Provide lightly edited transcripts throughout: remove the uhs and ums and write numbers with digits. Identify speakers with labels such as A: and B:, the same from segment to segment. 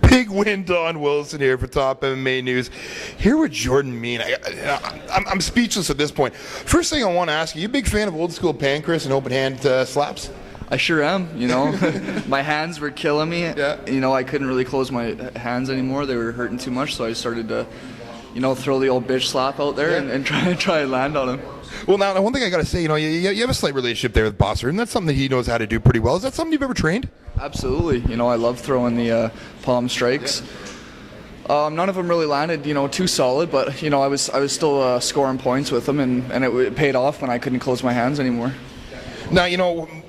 A: Big win, Don Wilson here for Top MMA News. Here with Jordan Mein. I'm speechless at this point. First thing I want to ask you, you a big fan of old school pancreas and open hand slaps?
B: I sure am, My hands were killing me.
A: Yeah.
B: I couldn't really close my hands anymore. They were hurting too much, so I started to, throw the old bitch slap out there and try and land on him.
A: Well, now, one thing I got to say, you have a slight relationship there with Bosser, and that's something that he knows how to do pretty well. Is that something you've ever trained?
B: Absolutely. I love throwing the palm strikes. None of them really landed, too solid, but, I was still scoring points with them, and it paid off when I couldn't close my hands anymore.
A: Now,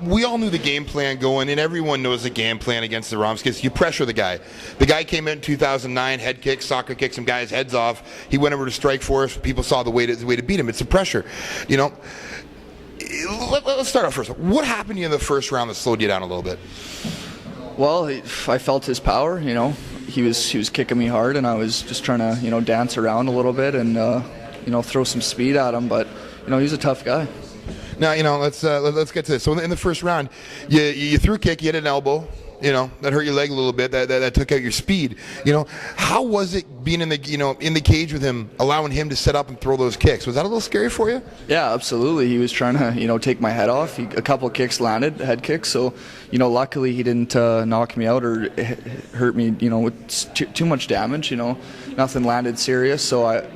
A: we all knew the game plan going, and everyone knows the game plan against the Romskis. You pressure the guy. The guy came in 2009, head kick, soccer kicked some guys' heads off. He went over to strike force. People saw the way to beat him. It's the pressure. Let's start off first. What happened to you in the first round that slowed you down a little bit?
B: Well, I felt his power, He was kicking me hard, and I was just trying to, dance around a little bit and, throw some speed at him. But, he's a tough guy.
A: Now, let's get to this. So in the first round, you threw a kick, you hit an elbow, that hurt your leg a little bit, that took out your speed. How was it being in the cage with him, allowing him to set up and throw those kicks? Was that a little scary for you?
B: Yeah, absolutely. He was trying to, take my head off. A couple kicks landed, head kicks. So, luckily he didn't knock me out or hurt me, with too much damage. Nothing landed serious. So I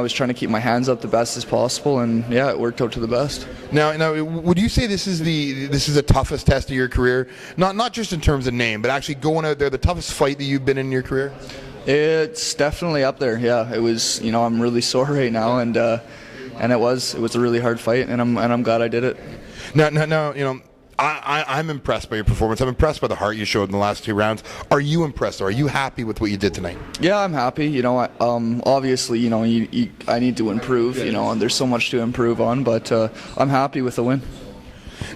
B: was trying to keep my hands up the best as possible, and yeah, it worked out to the best.
A: Now, would you say this is the toughest test of your career? Not just in terms of name, but actually going out there, the toughest fight that you've been in your career? It's
B: definitely up there. Yeah, it was. I'm really sore right now, and it was a really hard fight, and I'm glad I did it.
A: Now, I'm impressed by your performance. I'm impressed by the heart you showed in the last two rounds. Are you impressed? Are you happy with what you did tonight?
B: Yeah, I'm happy. Obviously, I need to improve. And there's so much to improve on, but I'm happy with the win.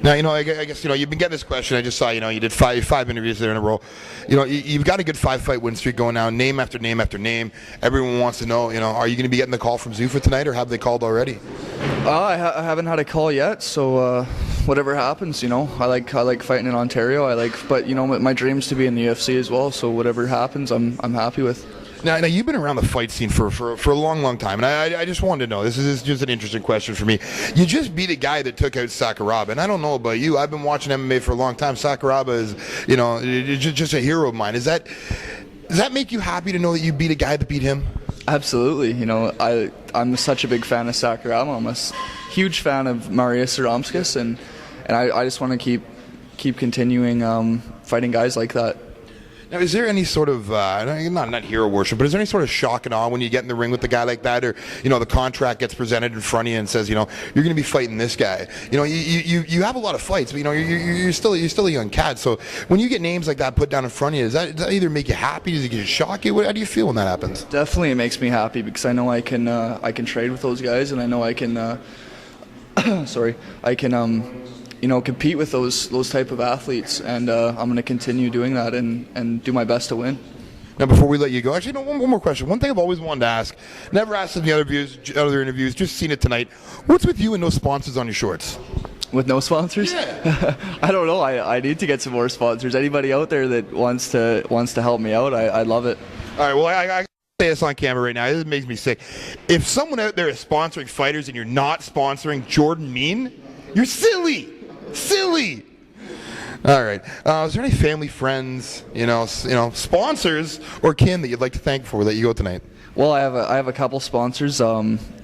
A: Now, I guess, you've been getting this question. I just saw, you did five interviews there in a row. You've got a good 5-fight win streak going now, name after name after name. Everyone wants to know, are you going to be getting the call from Zuffa tonight, or have they called already?
B: I haven't had a call yet, so whatever happens, I like fighting in Ontario. But my dream's to be in the UFC as well. So whatever happens, I'm happy with.
A: Now you've been around the fight scene for a long time, and I just wanted to know. This is just an interesting question for me. You just beat a guy that took out Sakuraba, and I don't know about you. I've been watching MMA for a long time. Sakuraba is, just a hero of mine. Does that make you happy to know that you beat a guy that beat him?
B: Absolutely. I'm such a big fan of Sakuraba. I'm a huge fan of Marius Saromskis, and I just want to keep continuing fighting guys like that.
A: Now, is there any sort of, not hero worship, but is there any sort of shock and awe when you get in the ring with a guy like that, or, the contract gets presented in front of you and says, you're going to be fighting this guy? You have a lot of fights, but, you're still a young cat. So when you get names like that put down in front of you, does that either make you happy? Does it shock you? How do you feel when that happens?
B: Definitely, it makes me happy because I know I can trade with those guys, and I know I can, compete with those type of athletes, and I'm going to continue doing that and do my best to win.
A: Now, before we let you go, actually, one more question. One thing I've always wanted to ask, never asked in the other interviews, just seen it tonight. What's with you and no sponsors on your shorts?
B: With no sponsors?
A: Yeah.
B: I don't know. I need to get some more sponsors. Anybody out there that wants to help me out, I love it.
A: All right. Well, I say this on camera right now. This makes me sick. If someone out there is sponsoring fighters and you're not sponsoring Jordan Mein, you're silly. Silly. All right. Is there any family, friends, sponsors or kin that you'd like to thank before we let you go tonight?
B: Well, I have a couple sponsors.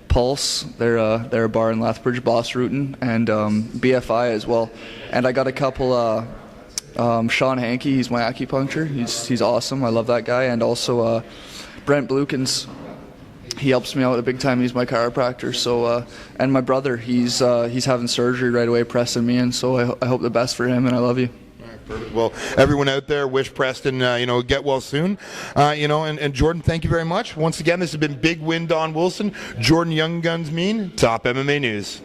B: Pulse, they're a bar in Lethbridge, Boss Rutan, and BFI as well. And I got a couple. Sean Hankey, he's my acupuncture. He's awesome. I love that guy. And also Brent Blukins. He helps me out big time. He's my chiropractor. So, and my brother, he's having surgery right away, pressing me in. So I hope the best for him, and I love you.
A: All right, perfect. Well, everyone out there, wish Preston, get well soon. And Jordan, thank you very much. Once again, this has been Big Win Don Wilson, Jordan Young Guns Mein, Top MMA News.